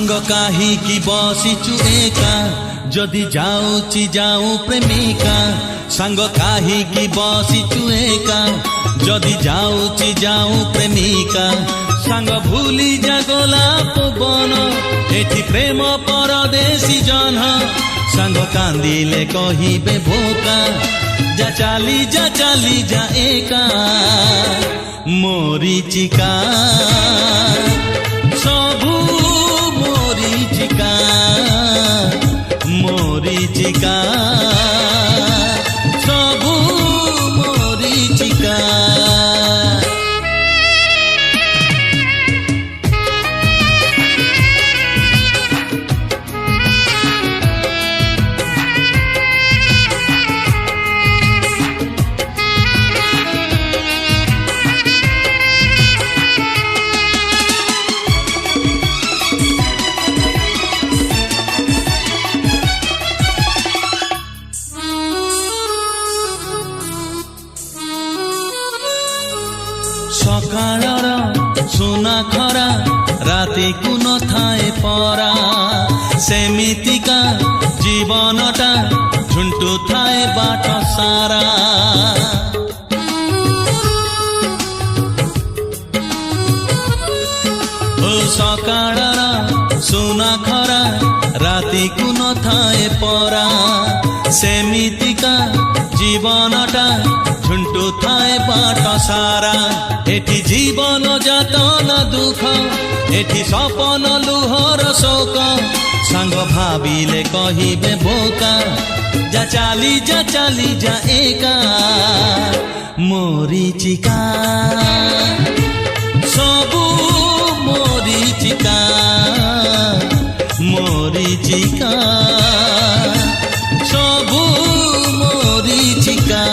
सांग काहीकि बसिचु एका जदि जाऊची जाऊ प्रेमिका सांग काहीकि बसिचु एका जदि जाऊची जाऊ प्रेमिका सांग भूली जा गोलाप बन एठी प्रेम परदेशी जन सांग कांदिले कहिबे भोका जा चाली जा एका मोरीचिका सबू मोरीचिका मोरीचिका सबू मोरीचिका सकाळर सुना खरा राति को न थाए परा सेमितिका जीवनटा झुंटू थाए बाट सारा ओ सकाळर सुना खरा राति को न थाए परा सेमितिका जीवनटा झुंटू थाए बाट सारा एठी जीवन जातन दुख एठी सपन लुहर शोक सांग भाविले कहिबे बोका जा चाली जा एका मोरीचिका सबू मोरीचिका मोरीचिका सबू मोरीचिका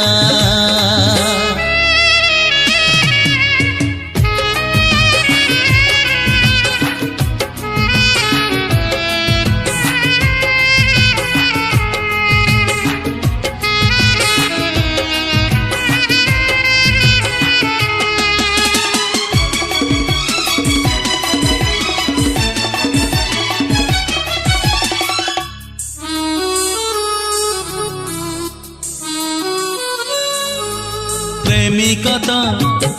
प्रेमिक तो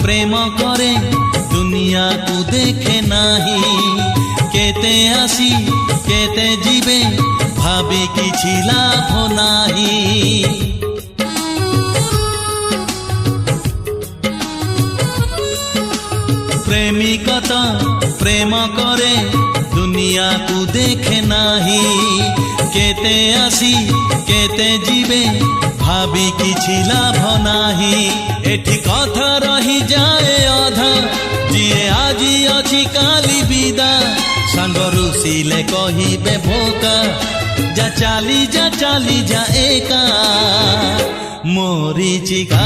प्रेम करे दुनिया को देखे नाही केते आसी केते जीवे भाभी किछि लाभ नाही प्रेमिक तो प्रेम करे दुनिया को देखे नाही केते आसी केते जीवे भाभी किछि लाभ नाही एठी कथा रही जाए अधा जिए आजी अछि काली विदा सांग रुसिले कहिबे भोका जा चाली जा एका मोरीचिका।